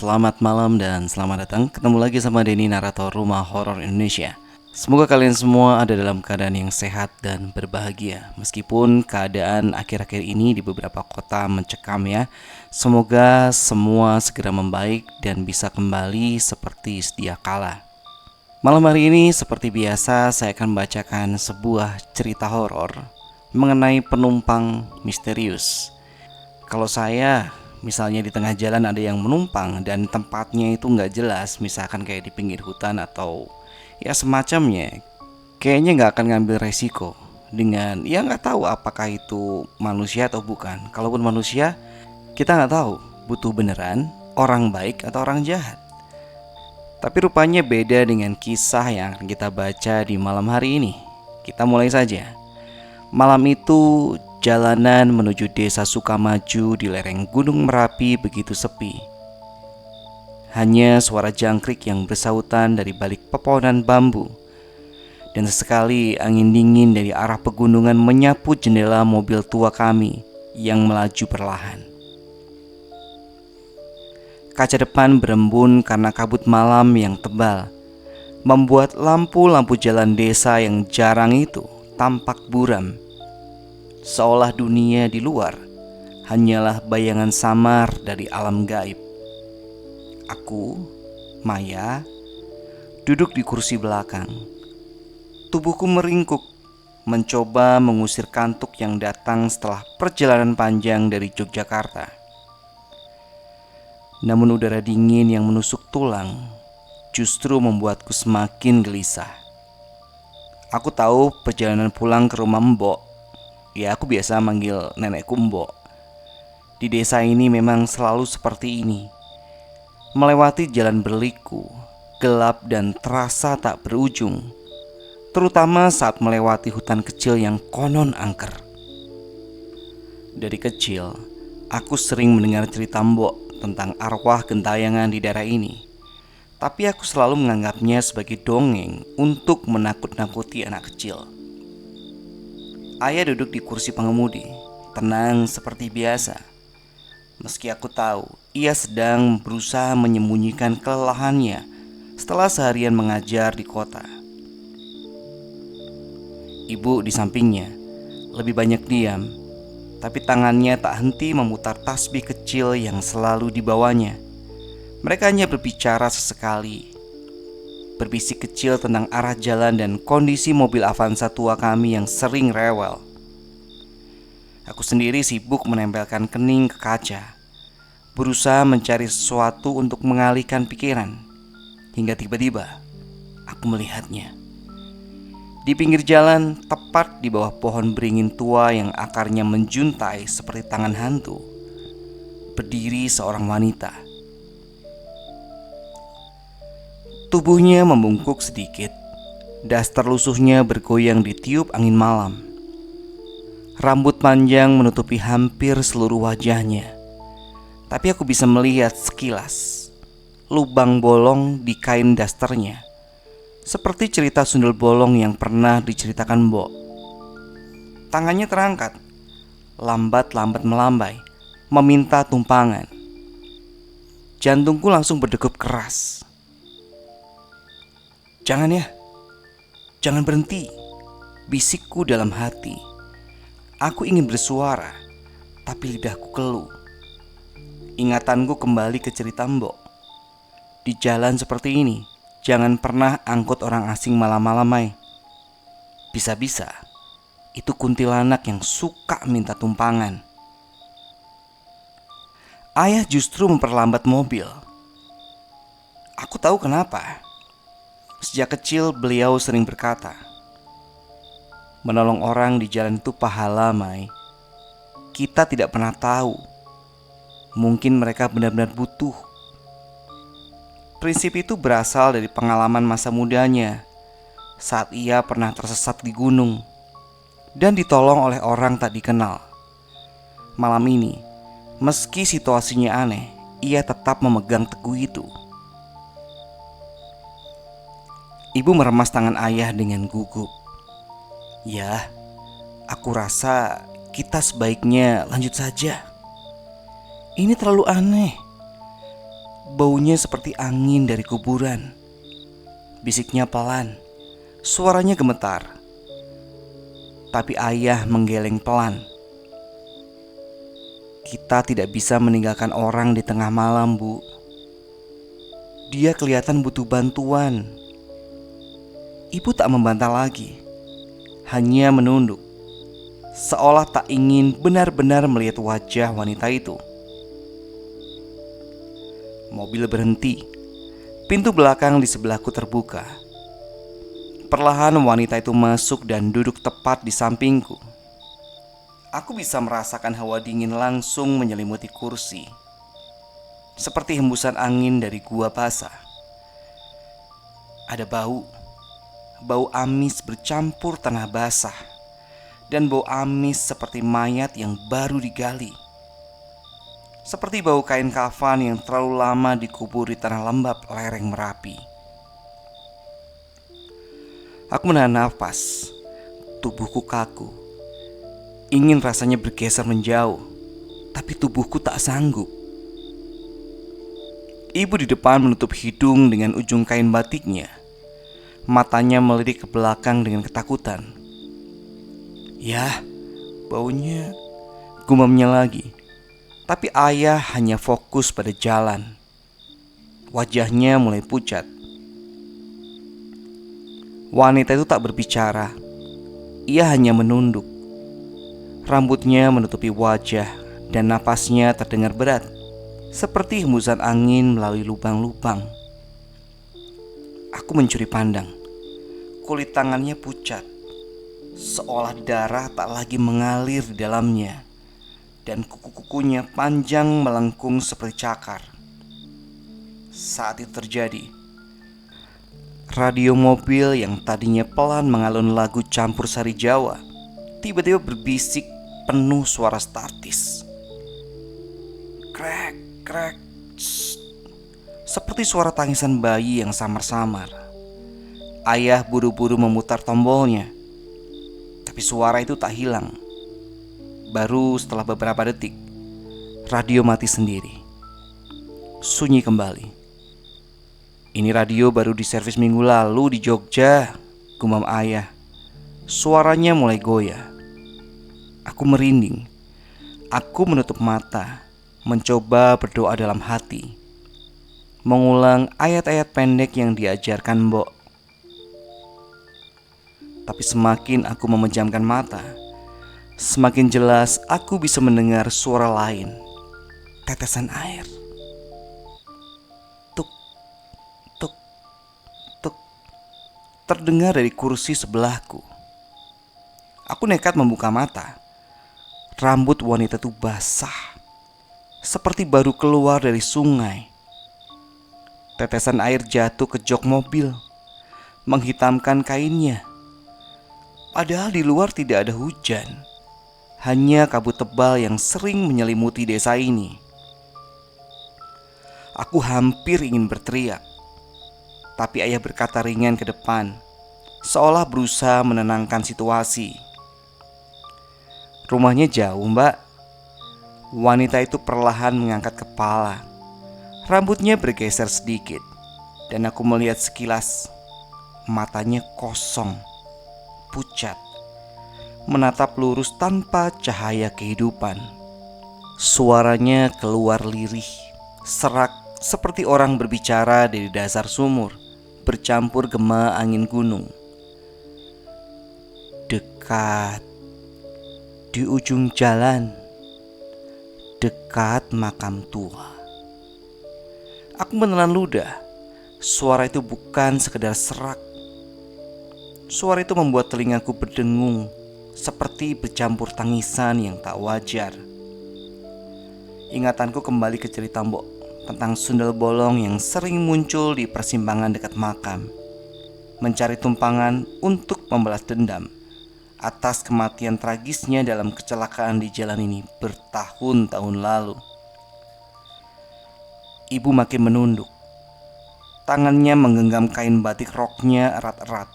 selamat malam dan selamat datang. Ketemu lagi sama Denny, narator Rumah Horor Indonesia. Semoga kalian semua ada dalam keadaan yang sehat dan berbahagia. Meskipun keadaan akhir-akhir ini di beberapa kota mencekam ya. Semoga semua segera membaik dan bisa kembali seperti sedia kala. Malam hari ini seperti biasa saya akan membacakan sebuah cerita horor mengenai penumpang misterius. Kalau saya misalnya di tengah jalan ada yang menumpang dan tempatnya itu nggak jelas, misalkan kayak di pinggir hutan atau ya semacamnya, kayaknya nggak akan ngambil resiko dengan ya nggak tahu apakah itu manusia atau bukan. Kalaupun manusia, kita nggak tahu butuh beneran orang baik atau orang jahat. Tapi rupanya beda dengan kisah yang akan kita baca di malam hari ini. Kita mulai saja. Malam itu jalanan menuju desa Sukamaju di lereng Gunung Merapi begitu sepi. Hanya suara jangkrik yang bersautan dari balik pepohonan bambu. Dan sesekali angin dingin dari arah pegunungan menyapu jendela mobil tua kami yang melaju perlahan. Kaca depan berembun karena kabut malam yang tebal, membuat lampu-lampu jalan desa yang jarang itu tampak buram. Seolah dunia di luar hanyalah bayangan samar dari alam gaib. Aku, Maya, duduk di kursi belakang. Tubuhku meringkuk, mencoba mengusir kantuk yang datang setelah perjalanan panjang dari Yogyakarta. Namun udara dingin yang menusuk tulang justru membuatku semakin gelisah. Aku tahu perjalanan pulang ke rumah Mbok, ya aku biasa manggil nenekku Mbok, di desa ini memang selalu seperti ini. Melewati jalan berliku, gelap dan terasa tak berujung, terutama saat melewati hutan kecil yang konon angker. Dari kecil, aku sering mendengar cerita Mbok tentang arwah gentayangan di daerah ini. Tapi aku selalu menganggapnya sebagai dongeng untuk menakut-nakuti anak kecil. Ayah duduk di kursi pengemudi, tenang seperti biasa. Meski aku tahu ia sedang berusaha menyembunyikan kelelahannya setelah seharian mengajar di kota. Ibu di sampingnya lebih banyak diam, tapi tangannya tak henti memutar tasbih kecil yang selalu dibawanya. Mereka hanya berbicara sesekali, berbisik kecil tentang arah jalan dan kondisi mobil Avanza tua kami yang sering rewel. Aku sendiri sibuk menempelkan kening ke kaca, berusaha mencari sesuatu untuk mengalihkan pikiran. Hingga tiba-tiba aku melihatnya. Di pinggir jalan, tepat di bawah pohon beringin tua yang akarnya menjuntai seperti tangan hantu, berdiri seorang wanita. Tubuhnya membungkuk sedikit, daster lusuhnya bergoyang ditiup angin malam. Rambut panjang menutupi hampir seluruh wajahnya, tapi aku bisa melihat sekilas lubang bolong di kain dasternya, seperti cerita sundel bolong yang pernah diceritakan Mbok. Tangannya terangkat, lambat-lambat melambai, meminta tumpangan. Jantungku langsung berdegup keras. "Jangan ya, jangan berhenti," bisikku dalam hati. Aku ingin bersuara, tapi lidahku keluh. Ingatanku kembali ke cerita Mbok. Di jalan seperti ini, jangan pernah angkut orang asing malam-malam, Mai. Bisa-bisa itu kuntilanak yang suka minta tumpangan. Ayah justru memperlambat mobil. Aku tahu kenapa. Sejak kecil beliau sering berkata, menolong orang di jalan itu pahala, Mai. Kita tidak pernah tahu, mungkin mereka benar-benar butuh. Prinsip itu berasal dari pengalaman masa mudanya, saat ia pernah tersesat di gunung dan ditolong oleh orang tak dikenal. Malam ini, meski situasinya aneh, ia tetap memegang teguh itu. Ibu meremas tangan ayah dengan gugup. "Ya, aku rasa kita sebaiknya lanjut saja. Ini terlalu aneh. Baunya seperti angin dari kuburan. Bisiknya pelan, suaranya gemetar. Tapi ayah menggeleng pelan. Kita tidak bisa meninggalkan orang di tengah malam, Bu. Dia kelihatan butuh bantuan. Ibu tak membantah lagi, hanya menunduk, seolah tak ingin benar-benar melihat wajah wanita itu. Mobil berhenti. Pintu belakang di sebelahku terbuka. Perlahan wanita itu masuk dan duduk tepat di sampingku. Aku bisa merasakan hawa dingin langsung menyelimuti kursi, seperti hembusan angin dari gua basah. Ada bau amis bercampur tanah basah, dan bau amis seperti mayat yang baru digali. Seperti bau kain kafan yang terlalu lama dikubur di tanah lembab lereng Merapi. Aku menahan nafas. Tubuhku kaku. Ingin rasanya bergeser menjauh, tapi tubuhku tak sanggup. Ibu di depan menutup hidung dengan ujung kain batiknya. Matanya melirik ke belakang dengan ketakutan. "Yah, baunya," gumamnya lagi. Tapi ayah hanya fokus pada jalan. Wajahnya mulai pucat. Wanita itu tak berbicara. Ia hanya menunduk. Rambutnya menutupi wajah dan napasnya terdengar berat, seperti hembusan angin melalui lubang-lubang. Aku mencuri pandang. Kulit tangannya pucat, seolah darah tak lagi mengalir di dalamnya. Dan kuku-kukunya panjang melengkung seperti cakar. Saat itu terjadi, radio mobil yang tadinya pelan mengalun lagu campur sari Jawa tiba-tiba berbisik penuh suara statis. Krek, krek, tss. Seperti suara tangisan bayi yang samar-samar. Ayah buru-buru memutar tombolnya, tapi suara itu tak hilang. Baru setelah beberapa detik, radio mati sendiri. Sunyi kembali. "Ini radio baru diservis minggu lalu di Jogja," gumam ayah. Suaranya mulai goyah. Aku merinding. Aku menutup mata, mencoba berdoa dalam hati, mengulang ayat-ayat pendek yang diajarkan Mbok. Tapi semakin aku memejamkan mata, semakin jelas aku bisa mendengar suara lain. Tetesan air. Tuk, tuk, tuk. Terdengar dari kursi sebelahku. Aku nekat membuka mata. Rambut wanita itu basah, seperti baru keluar dari sungai. Tetesan air jatuh ke jok mobil, menghitamkan kainnya. Padahal di luar tidak ada hujan, hanya kabut tebal yang sering menyelimuti desa ini. Aku hampir ingin berteriak, tapi ayah berkata ringan ke depan, seolah berusaha menenangkan situasi. "Rumahnya jauh, Mbak." Wanita itu perlahan mengangkat kepala. Rambutnya bergeser sedikit, dan aku melihat sekilas. Matanya kosong, pucat, menatap lurus tanpa cahaya kehidupan. Suaranya keluar lirih, serak seperti orang berbicara dari dasar sumur, bercampur gema angin gunung. "Dekat di ujung jalan, dekat makam tua." Aku menelan ludah. Suara itu bukan sekedar serak. Suara itu membuat telingaku berdengung, seperti bercampur tangisan yang tak wajar. Ingatanku kembali ke cerita Mbok tentang sundel bolong yang sering muncul di persimpangan dekat makam, mencari tumpangan untuk membalas dendam atas kematian tragisnya dalam kecelakaan di jalan ini bertahun-tahun lalu. Ibu makin menunduk. Tangannya menggenggam kain batik roknya erat-erat,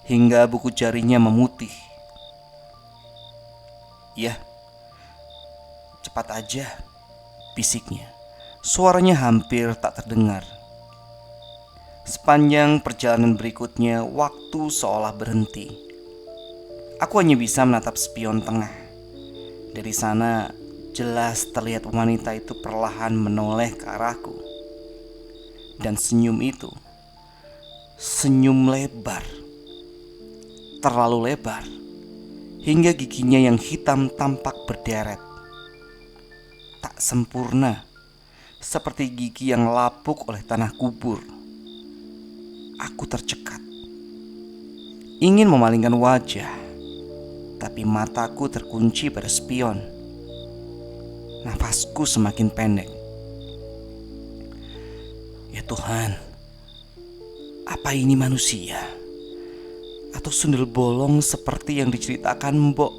hingga buku jarinya memutih. "Ya, cepat aja," bisiknya. Suaranya hampir tak terdengar. Sepanjang perjalanan berikutnya, waktu seolah berhenti. Aku hanya bisa menatap spion tengah. Dari sana, jelas terlihat wanita itu perlahan menoleh ke arahku. Dan senyum itu, senyum lebar, terlalu lebar, hingga giginya yang hitam tampak berderet. Tak sempurna, seperti gigi yang lapuk oleh tanah kubur. Aku tercekat, ingin memalingkan wajah, tapi mataku terkunci pada spion. Nafasku semakin pendek. Ya Tuhan, apa ini manusia? Atau sundel bolong seperti yang diceritakan Mbok?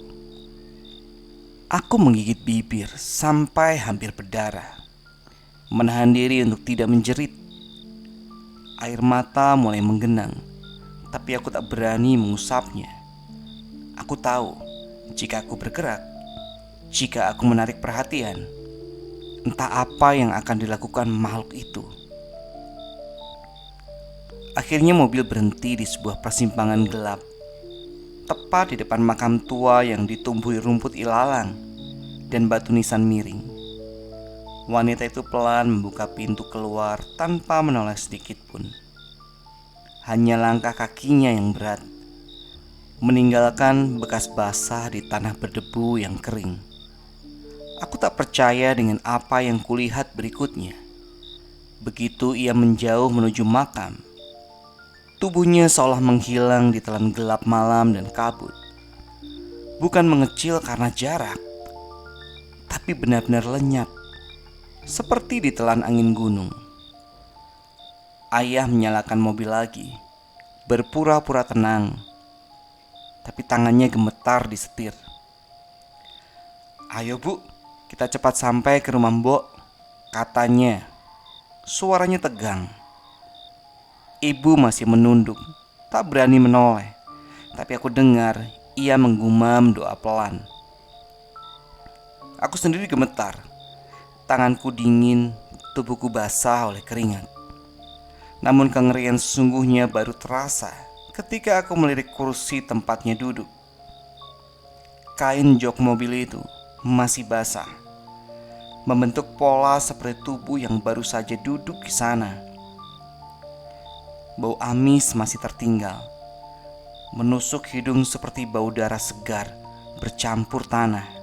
Aku menggigit bibir sampai hampir berdarah, menahan diri untuk tidak menjerit. Air mata mulai menggenang, tapi aku tak berani mengusapnya. Aku tahu, jika aku bergerak, jika aku menarik perhatian, entah apa yang akan dilakukan makhluk itu. Akhirnya mobil berhenti di sebuah persimpangan gelap, tepat di depan makam tua yang ditumbuhi rumput ilalang dan batu nisan miring. Wanita itu pelan membuka pintu keluar tanpa menoleh sedikit pun. Hanya langkah kakinya yang berat, meninggalkan bekas basah di tanah berdebu yang kering. Aku tak percaya dengan apa yang kulihat berikutnya. Begitu ia menjauh menuju makam, tubuhnya seolah menghilang di telan gelap malam dan kabut. Bukan mengecil karena jarak, tapi benar-benar lenyap, seperti ditelan angin gunung. Ayah menyalakan mobil lagi, berpura-pura tenang, tapi tangannya gemetar di setir. "Ayo Bu, kita cepat sampai ke rumah Mbok," katanya. Suaranya tegang. Ibu masih menunduk, tak berani menoleh, tapi aku dengar ia menggumam doa pelan. Aku sendiri gemetar. Tanganku dingin, tubuhku basah oleh keringat. Namun kengerian sesungguhnya baru terasa ketika aku melirik kursi tempatnya duduk. Kain jok mobil itu masih basah, membentuk pola seperti tubuh yang baru saja duduk di sana. Bau amis masih tertinggal, menusuk hidung seperti bau darah segar bercampur tanah.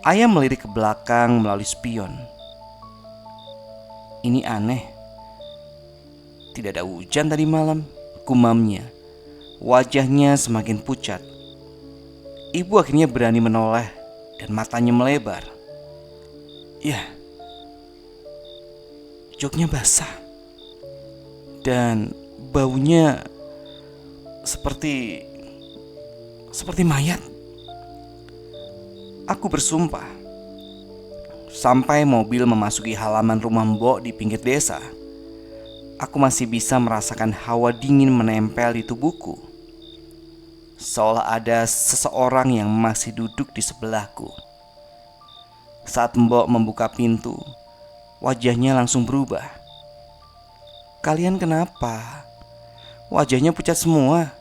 Ayah melirik ke belakang melalui spion. "Ini aneh. Tidak ada hujan tadi malam," gumamnya. Wajahnya semakin pucat. Ibu akhirnya berani menoleh dan matanya melebar. "Ya, joknya basah dan baunya seperti mayat." Aku bersumpah. Sampai mobil memasuki halaman rumah Mbok di pinggir desa, aku masih bisa merasakan hawa dingin menempel di tubuhku, seolah ada seseorang yang masih duduk di sebelahku. Saat Mbok membuka pintu, wajahnya langsung berubah. "Kalian kenapa? Wajahnya pucat semua.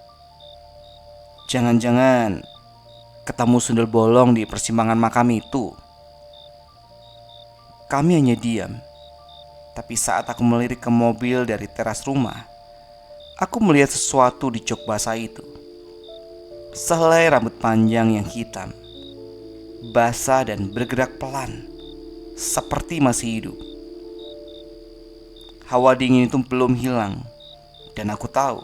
Jangan-jangan ketemu sundel bolong di persimpangan makam itu?" Kami hanya diam. Tapi saat aku melirik ke mobil dari teras rumah, aku melihat sesuatu di jok basah itu. Sehelai rambut panjang yang hitam, basah dan bergerak pelan, seperti masih hidup. Hawa dingin itu belum hilang, dan aku tahu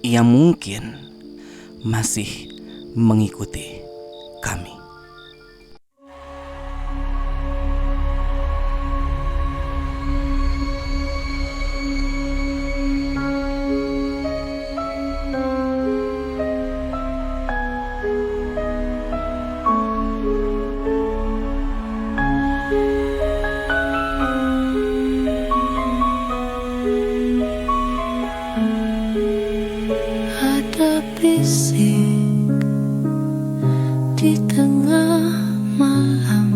ia mungkin masih mengikuti kami. Ada bisik di tengah malam,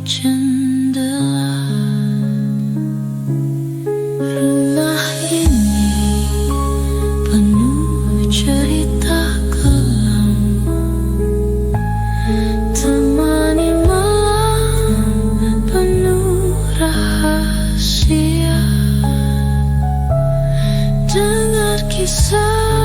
jendela. Rumah ini penuh cerita kelam, temani malam penuh rahasia. Dengar kisah